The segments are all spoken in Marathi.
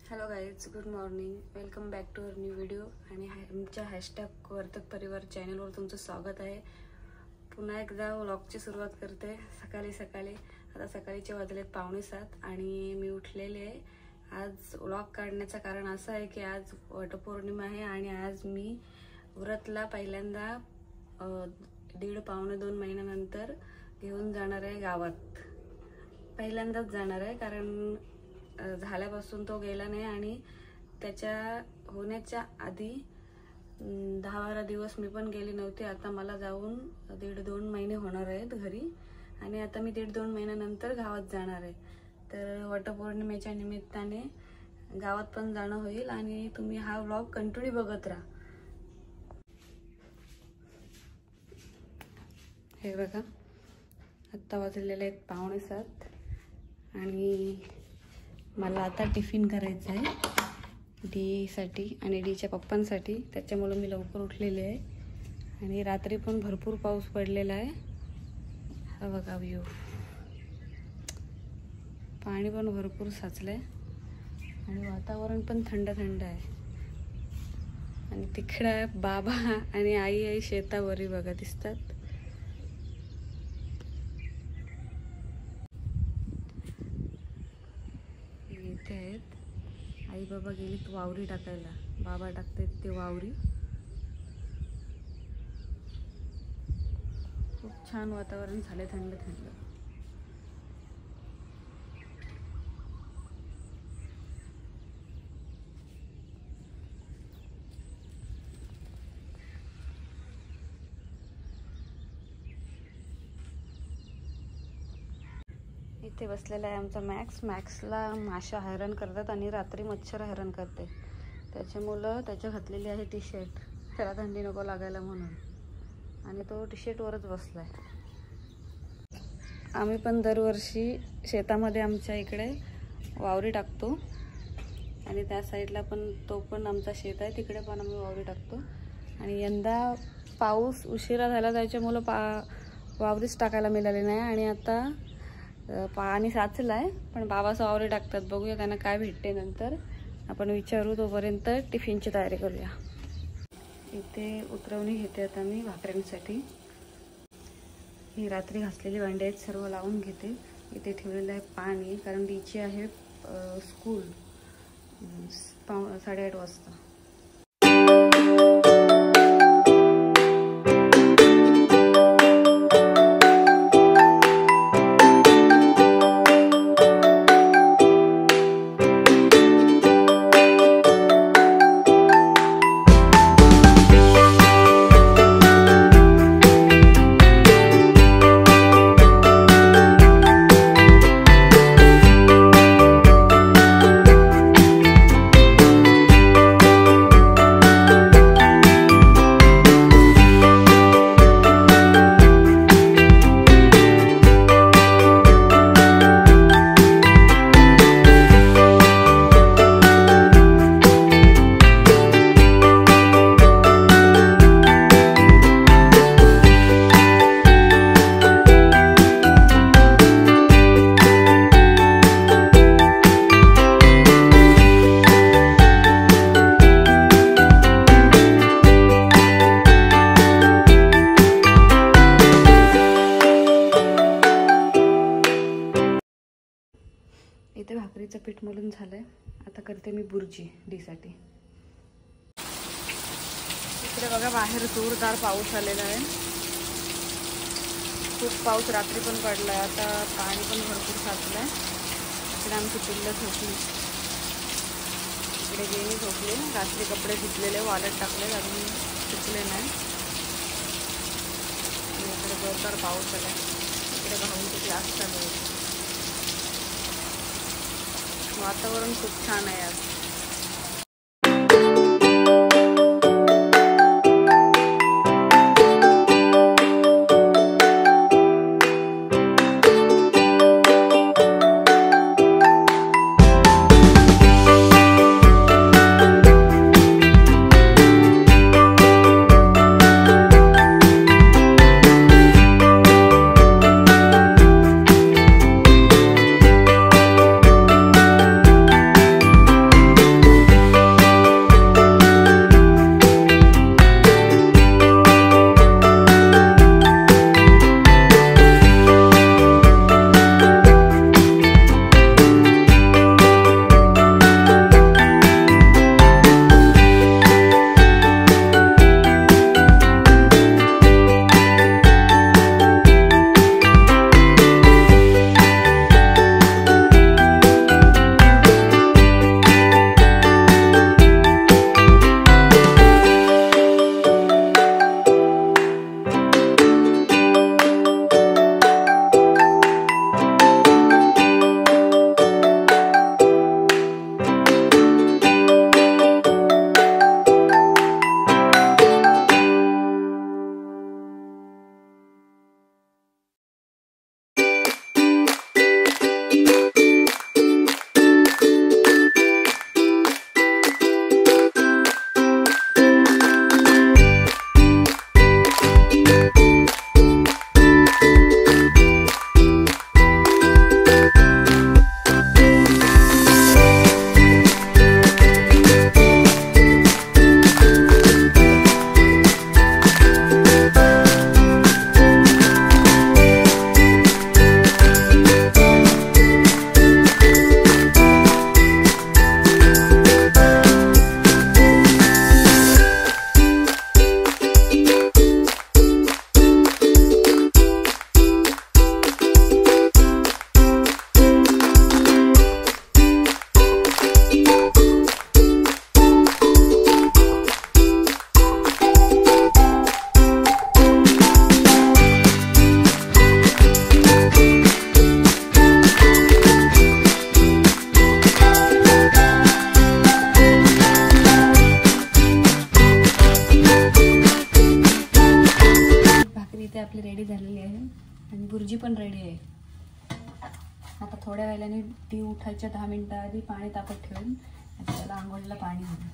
Hello guys, good morning. Welcome back to our new video. आणि आमच्या हॅशटॅग वर्तक परिवार चॅनलवर तुमचं स्वागत आहे. पुन्हा एकदा व्लॉगची सुरुवात करते सकाळी. आता सकाळचे वाजलेत 6:45 आणि मी उठलेले आहे. आज व्लॉग काढण्याचं कारण असं आहे की आज वटपौर्णिमा आहे आणि आज मी व्रतला पहिल्यांदा 1.5-2 महिन्यानंतर घेऊन जाणार आहे गावात. पहिल्यांदाच जाणार आहे कारण झाल्यापासून तो गेला नाही आणि त्याच्या होण्याच्या आधी 10-12 दिवस मी पण गेली नव्हती. आता मला जाऊन 1.5-2 महिने होणार आहेत घरी आणि आता मी 1.5-2 महिन्यानंतर गावात जाणार आहे. तर वटपौर्णिमेच्या निमित्ताने गावात पण जाणं होईल आणि तुम्ही हा व्लॉग कंटिन्यू बघत राहा. हे बघा, आत्ता वाजलेले आहेत 6:45 आणि मला आता टिफिन करायचं आहे डीसाठी आणि डीच्या पप्पांसाठी. त्याच्यामुळे मी लवकर उठलेले आहे आणि रात्री पण भरपूर पाऊस पडलेला आहे. हा बघा व्ह्यू, पाणी पण भरपूर साचलं आहे आणि वातावरण पण थंड आहे. आणि तिकडं बाबा आणि आई शेतावरी बघा दिसतात. इथे आहेत आई बाबा गेलीत वावरी टाकायला. बाबा टाकतात ते वावरी. खूप छान वातावरण झाले, थंड. इथे बसलेला आहे आमचा मॅक्सला माशा हैराण करतात आणि रात्री मच्छर हैराण करते. त्याच्यामुळं त्याच्या घातलेली आहे टी शर्ट, त्याला थंडी नको लागायला म्हणून, आणि तो टी शर्टवरच बसलाय. आम्ही पण दरवर्षी शेतामध्ये आमच्या इकडे वावरी टाकतो आणि त्या साईडला पण तो पण आमचा शेत आहे, तिकडे पण आम्ही वावरी टाकतो. आणि यंदा पाऊस उशिरा झाला त्याच्यामुळं वावरीच टाकायला मिळाले नाही आणि आता पाणी साचलं आहे. पण बाबाचं वावरी टाकतात, बघूया त्यांना काय भेटते नंतर आपण विचारू. तोपर्यंत टिफिनची तयारी करूया. इथे उतरवणी घेते आता मी भाकऱ्यांसाठी. ही रात्री घासलेली भांडी आहेत, सर्व लावून घेते. इथे ठेवलेलं आहे पाणी कारण डीची आहे स्कूल 8:30 वाजता. इथे भाकरीचं पीठ मळून झालंय. आता करते मी बुर्जी डीसाठी. इकडे बघा बाहेर जोरदार पाऊस आलेला आहे. खूप पाऊस रात्री पण पडलाय. आता पाणी पण भरपूर साचलंय. इकडे आमची पिल्लं झोपली, इकडे गेली झोपली. रात्री कपडे धुतलेले वाळत टाकले, अजून सुकले नाही. इकडे जोरदार पाऊस आलाय. इकडे भाऊंची क्लास चालू आहे. वातावरण खूप छान आहे आज. पण रेडी आहे. आता थोड्या वेळाने ती उठायच्या 10 मिनिटं आधी पाणी तापत ठेवून त्याला आंघोळीला पाणी घालून.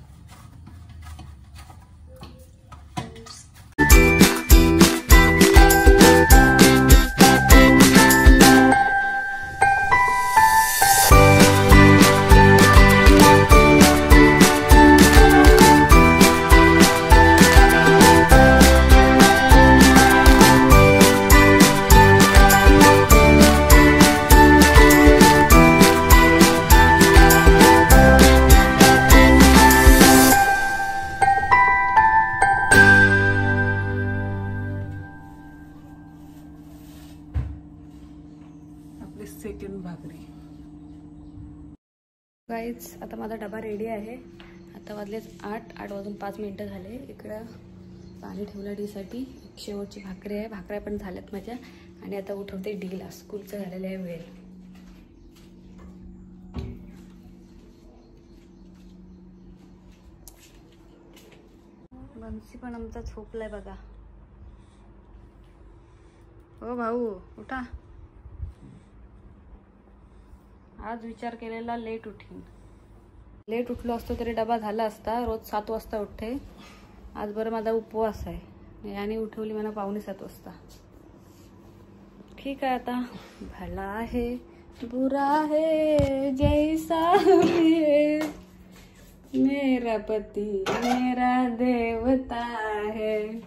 सेकंड भाकरी. गाईज आता माझा डबा रेडी आहे. आता वाजलेच 8 वाजून 5 मिनिटं झाले. इकडं पाणी ठेवलं डीसाठी. शेवटची भाकरी आहे. भाकऱ्या पण झाल्यात माझ्या. आणि आता उठवते डीला. स्कूलचं झालेलं आहे वेळ. बन्सी पण आमचा झोपलाय बघा. हो भाऊ उठा. आज विचार केलेला लेट उठीन. लेट उठलो असतो तरी डबा झाला असता. रोज 7 वाजता उठते. आज बरं माझा उपवास आहे. याने उठवली मला 6:45 वाजता. ठीक आहे आता. भला है बुरा है जैसा भी है मेरा पति मेरा देवता है.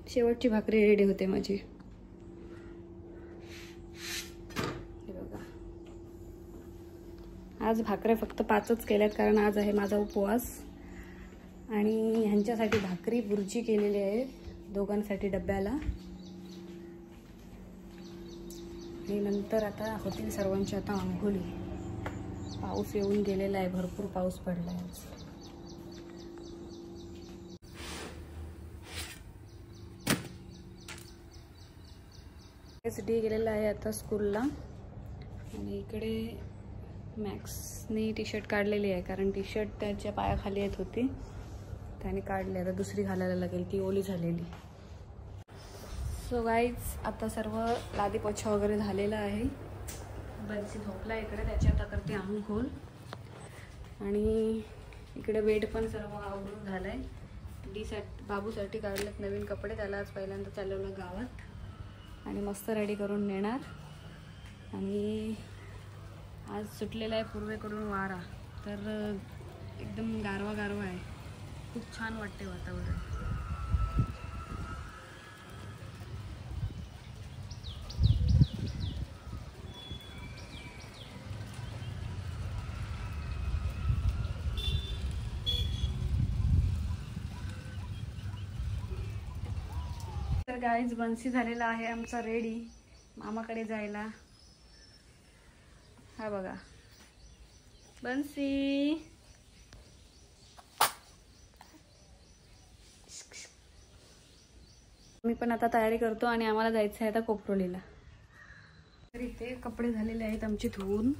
शेवटची भाकरी रेडी होते माझी. हे बघा. आज भाकऱ्या फक्त 5च केल्यात कारण आज आहे माझा उपवास. आणि ह्यांच्यासाठी भाकरी बुर्जी केलेली आहे दोघांसाठी डब्याला. आणि नंतर आता होतील सर्वांची आता आंघोळी. पाऊस येऊन गेलेला आहे. भरपूर पाऊस पडला आहे आज. डी गेलेला आहे आता स्कूलला. आणि इकडे मॅक्सने टी शर्ट काढलेली आहे कारण टी शर्ट त्याच्या पायाखाली येत होती. त्याने काढली. आता दुसरी घालायला लागेल. ती ओली झालेली. सो गाईज आता सर्व लादी पोछा वगैरे झालेला आहे. बन्सी झोपला इकडे. त्याची आता करते आंघोळ. आणि इकडे बेड पण सर्व आवरून झालं आहे. बाबूसाठी काढलेत नवीन कपडे. त्याला आज पहिल्यांदा चालवलं गावात. आणि मस्त रेडी करून नेणार. आणि आज सुटलेला आहे पूर्वेकडून वारा. तर एकदम गारवा गारवा आहे. खूप छान वाटते वातावरण. तर गाईज बन्सी झालेला आहे आमचा रेडी मामाकडे जायला. हा बघा बन्सी. मी पण आता तयारी करतो आणि आम्हाला जायचं आहे आता कोपरोलीला. तर इथे कपडे झालेले आहेत आमचे धुवून.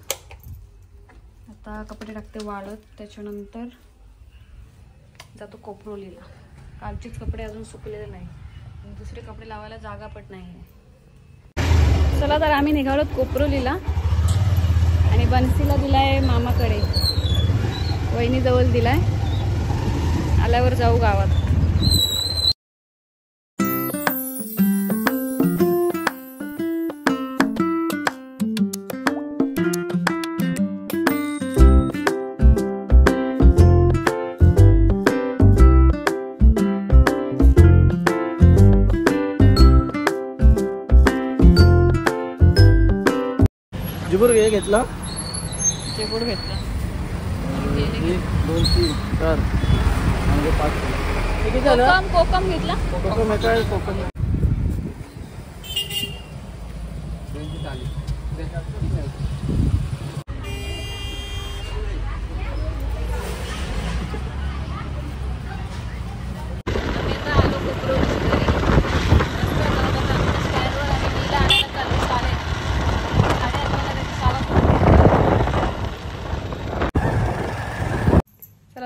आता कपडे टाकते वाळत. त्याच्यानंतर जातो कोपरोलीला. कालचेच कपडे अजून सुकलेले नाही. दुसरे कपडे लावायला जागा पण नाही. चला तर आम्ही निघालो कोपरोलीला. आणि बन्सीला दिलाय मामाकडे. वहिनीजवळ दिलाय. आल्यावर जाऊ गावात. जिबूर घेतला. चिबूड घेतला. 1 2 3 4 आणि 5. किती झालं? कोकम घेतला. कोकम काय कोकम.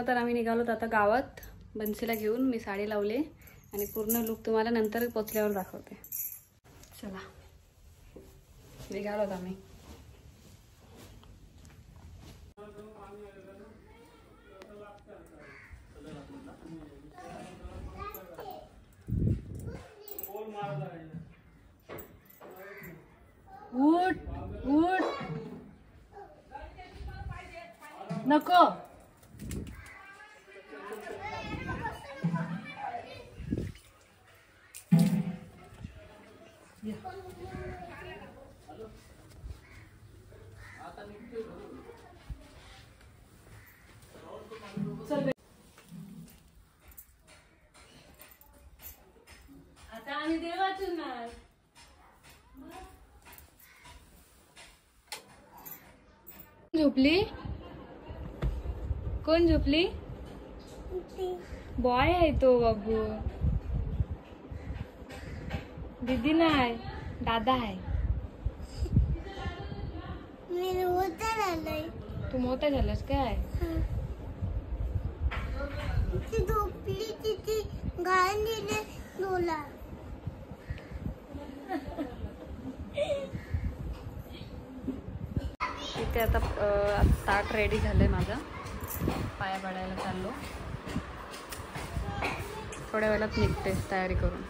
तर आम्ही निघालोत आता गावात. बन्सीला घेऊन मी साडी लावले आणि पूर्ण लुक तुम्हाला नंतर पोचल्यावर दाखवते. चला निघालो आम्ही. उठ उठ नको. आता आम्ही देवाचून नाही. झोपली? कोण झोपली? बॉय आहे तो बाबू. दीदी नाही, दादा आहे. तू मोठा झालास काय? झोपली तिथे गायन दिले लोला. इथे आता ताट रेडी झालंय माझं. पाया पडायला चाललो. थोड्या वेळात निघते तयारी करून.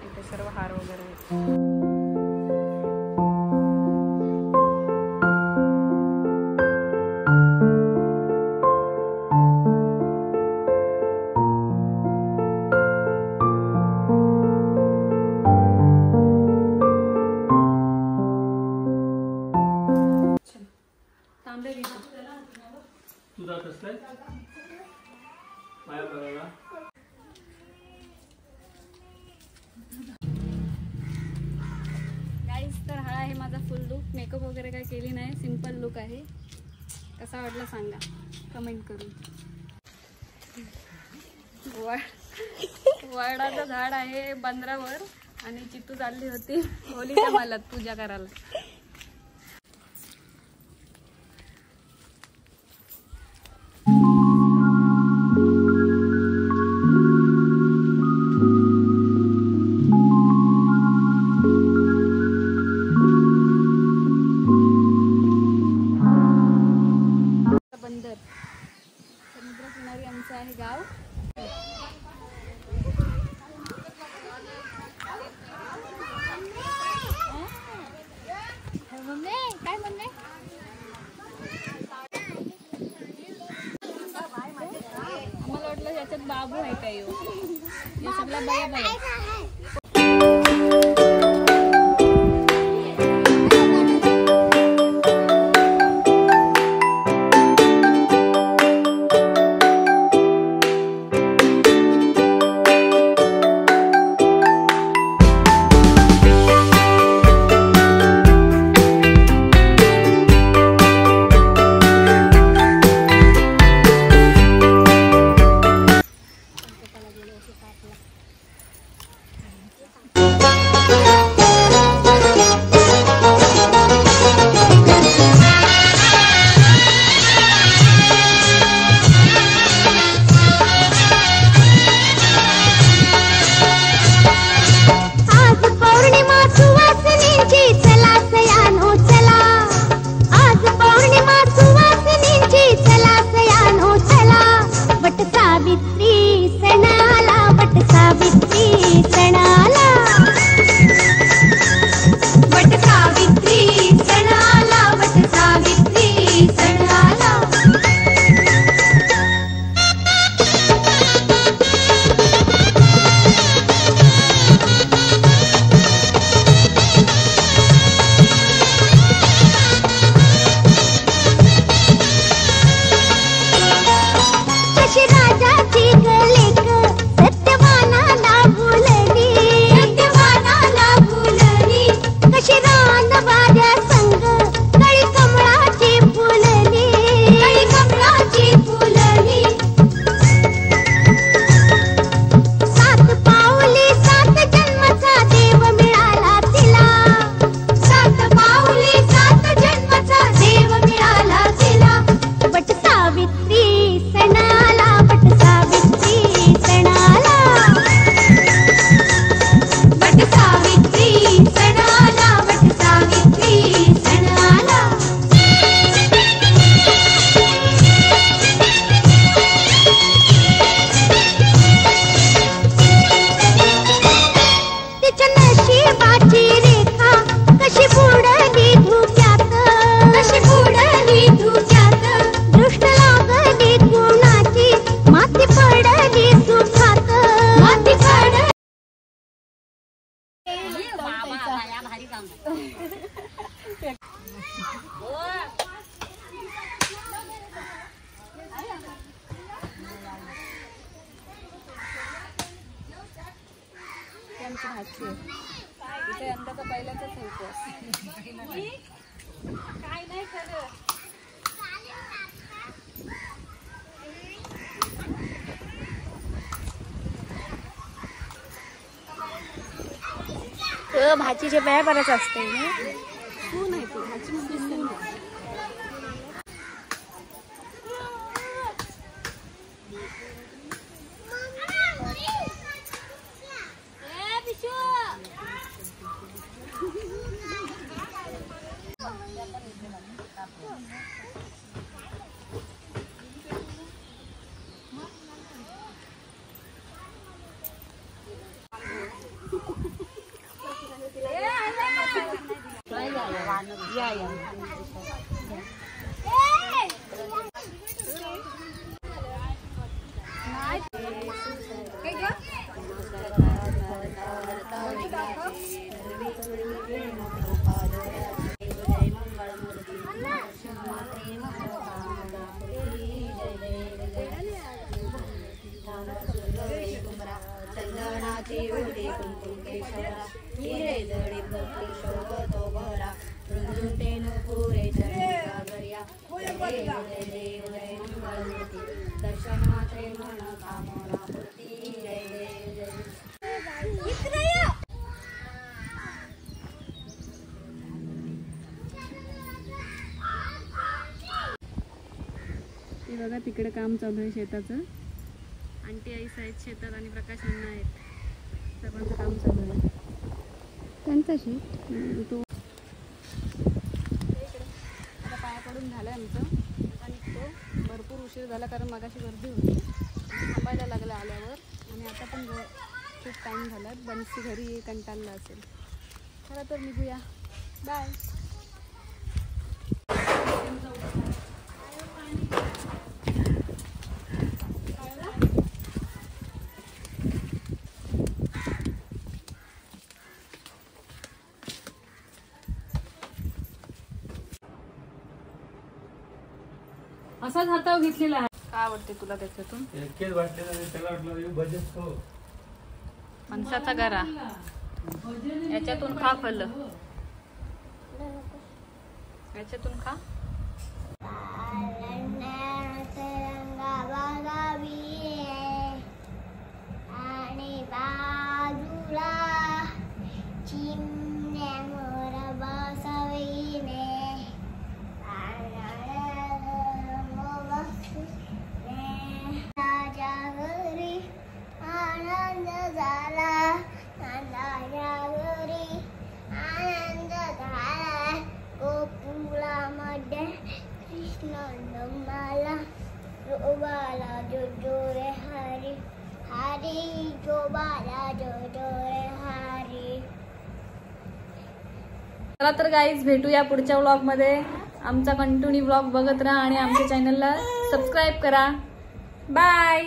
इथे सर्व हार वगैरे आहेत. तू जातस काय पाया पडायला? गाईस, तर हा आहे माझा फुल लुक. मेकअप वगैरे काय केली नाही, सिंपल लुक आहे. कसा वाटला सांगा कमेंट करून. वडाचं झाड आहे बंदरावर आणि चित्तू चालली होती होलीच्या मालात पूजा करायला. बंदर समुद्रकिनारी आमचं आहे गाव. काय म्हणणे? आम्हाला वाटलं याच्यात बाबू आहे काय? हे सगळा बया बया. आमची भाजी इथे यंदाचा पहिल्याच उपवास. काय नाही खरं. भाजीचे पाय बरंच असते ना. सून आहे ती भाजी मध्ये सून आहे. बघा तिकडे काम चालू आहे शेताचं. आंटी आई आहेत शेतात आणि प्रकाश अण्णा आहेत. सर्वांचं काम चालू आहे. त्यांचा शेत तो आता पाया पडून झालं आहे आमचं. आता निघतो. भरपूर उशीर झाला कारण मगाशी गर्दी होती. थांबायला लागलं आल्यावर. आणि आता पण खूप टाईम झाला. बनसी घरी कंटाळला असेल. चला तर निघूया. बाय. असाच हातावर घेतलेला आहे. काय आवडते तुला त्याच्यातून? फणसाचा गरा. याच्यातून खा फल. याच्यातून खा. आणि बाजूला चिमण्या मोर बसविले. राजा घरी आनंद झाला. राजा घरी आनंद झाला. गोकुळामध्ये कृष्ण नमाला. जोबाला जो रे हरी हरी. जोबाला जो रे हरी. चला तर गाईज भेटूया पुढच्या व्लॉग मध्ये. आमचा कंटिन्यू व्लॉग बघत राहा आणि आमच्या चॅनलला सबस्क्राईब करा. बाय.